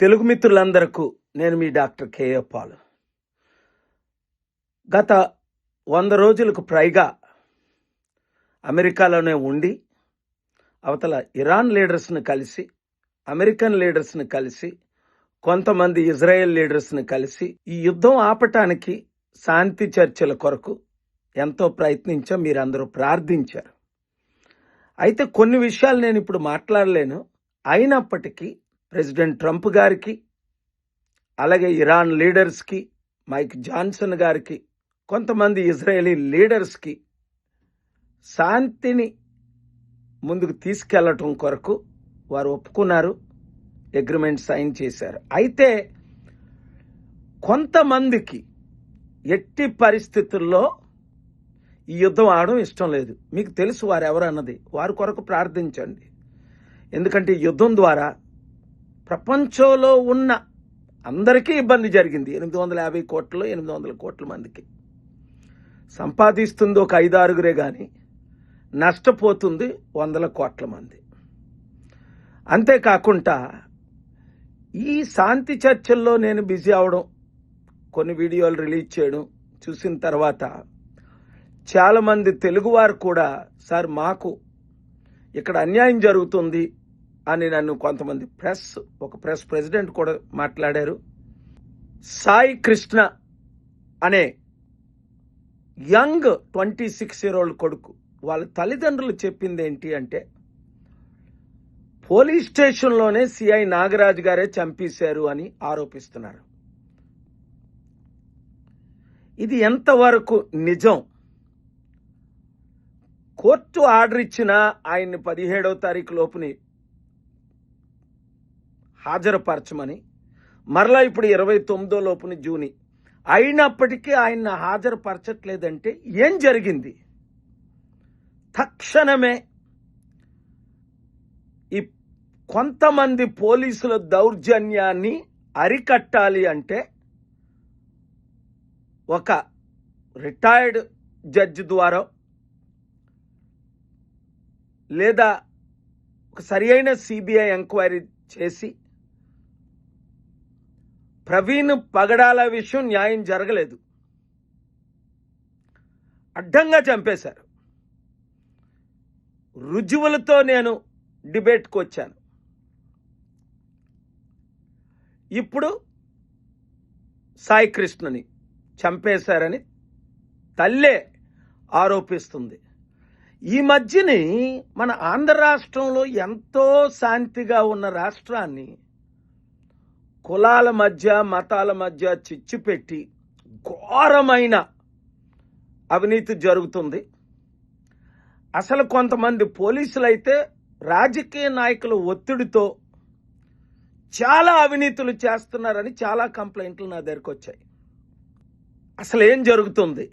తెలుగు మిత్రులందరకు నేను మీ doctor KA Paul. గత 100 రోజులకు పైగా అమెరికాలోనే ఉండి అవతల ఇరాన్ లీడర్స్ని కలిసి, అమెరికన్ లీడర్స్ని కలిసి, కొంతమంది ఇజ్రాయెల్ లీడర్స్ని కలిసి ఈ యుద్ధం ఆపటానికి శాంతి చర్చల కొరకు ఎంతో ప్రయత్నించాం. మీరందరూ ప్రార్థించారు. అయితే కొన్ని విషయాలు నేను ఇప్పుడు మాట్లాడలేను. అయినప్పటికీ ప్రెసిడెంట్ ట్రంప్ గారికి, అలాగే ఇరాన్ లీడర్స్కి, మైక్ జాన్సన్ గారికి, కొంతమంది ఇజ్రాయేలీ లీడర్స్కి శాంతిని ముందుకు తీసుకెళ్లటం కొరకు వారు ఒప్పుకున్నారు, అగ్రిమెంట్ సైన్ చేశారు. అయితే కొంతమందికి ఎట్టి పరిస్థితుల్లో ఈ యుద్ధం ఆడడం ఇష్టం లేదు. మీకు తెలుసు వారు ఎవరన్నది. వారి కొరకు ప్రార్థించండి. ఎందుకంటే ఈ యుద్ధం ద్వారా ప్రపంచంలో ఉన్న అందరికీ ఇబ్బంది జరిగింది. 850 కోట్లు 800 కోట్ల మందికి సంపాదిస్తుంది ఒక 5-6 కానీ నష్టపోతుంది 100 కోట్ల మంది. అంతేకాకుండా ఈ శాంతి చర్చల్లో నేను బిజీ అవడం, కొన్ని వీడియోలు రిలీజ్ చేయడం చూసిన తర్వాత చాలామంది తెలుగువారు కూడా, సార్ మాకు ఇక్కడ అన్యాయం జరుగుతుంది అని నన్ను కొంతమంది ఒక ప్రెస్ ప్రెసిడెంట్ కూడా మాట్లాడారు. సాయి కృష్ణ అనే యంగ్ 26-year-old కొడుకు వాళ్ళ తల్లిదండ్రులు చెప్పింది ఏంటి అంటే, పోలీస్ స్టేషన్లోనే సిఐ నాగరాజు గారే చంపేశారు అని ఆరోపిస్తున్నారు. ఇది ఎంతవరకు నిజం? కోర్టు ఆర్డర్ ఇచ్చినా ఆయన్ని 17వ తారీఖు లోపుని హాజరుపరచమని, మరలా ఇప్పుడు 29వ లోపుని జూని అయినప్పటికీ ఆయన హాజరుపరచట్లేదంటే ఏం జరిగింది? తక్షణమే ఈ కొంతమంది పోలీసుల దౌర్జన్యాన్ని అరికట్టాలి అంటే ఒక రిటైర్డ్ జడ్జి ద్వారా లేదా ఒక సరియైన సిబిఐ ఎంక్వైరీ చేసి, ప్రవీణ్ పగడాల విషయం న్యాయం జరగలేదు, అడ్డంగా చంపేశారు. రుజువులతో నేను డిబేట్కి వచ్చాను. ఇప్పుడు సాయి కృష్ణని చంపేశారని తల్లే ఆరోపిస్తుంది. ఈ మధ్యని మన ఆంధ్ర రాష్ట్రంలో ఎంతో శాంతిగా ఉన్న రాష్ట్రాన్ని కులాల మధ్య, మతాల మధ్య చిచ్చు పెట్టి ఘోరమైన అవినీతి జరుగుతుంది. అసలు కొంతమంది పోలీసులైతే రాజకీయ నాయకుల ఒత్తిడితో చాలా అవినీతులు చేస్తున్నారని చాలా కంప్లైంట్లు నా దగ్గరకు వచ్చాయి. అసలు ఏం జరుగుతుంది?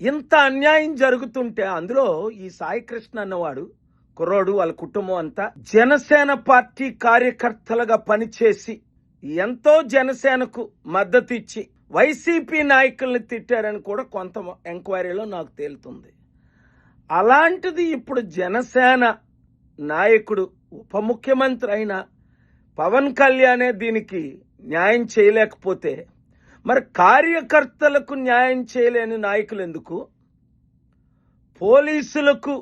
ఇంత అన్యాయం జరుగుతుంటే అందులో ఈ సాయి కృష్ణ అన్నవాడు కుర్రోడు, వాళ్ళ కుటుంబం అంతా జనసేన పార్టీ కార్యకర్తలుగా పనిచేసి ఎంతో జనసేనకు మద్దతు ఇచ్చి వైసీపీ నాయకుల్ని తిట్టారని కూడా కొంత ఎంక్వైరీలో నాకు తేలుతుంది. అలాంటిది ఇప్పుడు జనసేన నాయకుడు, ఉప ముఖ్యమంత్రి అయిన పవన్ కళ్యాణే దీనికి న్యాయం చేయలేకపోతే మరి కార్యకర్తలకు న్యాయం చేయలేని నాయకులు ఎందుకు? పోలీసులకు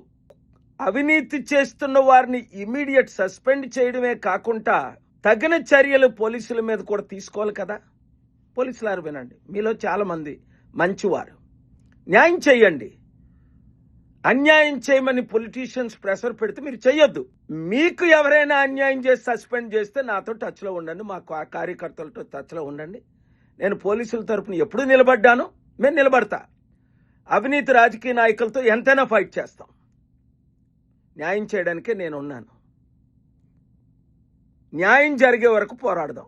అవినీతి చేస్తున్న వారిని ఇమీడియట్ సస్పెండ్ చేయడమే కాకుండా తగిన చర్యలు పోలీసుల మీద కూడా తీసుకోవాలి కదా. పోలీసులారు వినండి, మీలో చాలామంది మంచివారు, న్యాయం చేయండి. అన్యాయం చేయమని పొలిటీషియన్స్ ప్రెషర్ పెడితే మీరు చెయ్యొద్దు. మీకు ఎవరైనా అన్యాయం చేసి సస్పెండ్ చేస్తే నాతో టచ్లో ఉండండి, మా కార్యకర్తలతో టచ్లో ఉండండి. నేను పోలీసుల తరపున ఎప్పుడు నిలబడ్డాను, మేము నిలబడతా. అవినీతి రాజకీయ నాయకులతో ఎంతైనా ఫైట్ చేస్తాం. న్యాయం చేయడానికే నేను ఉన్నాను. న్యాయం జరిగే వరకు పోరాడదాం.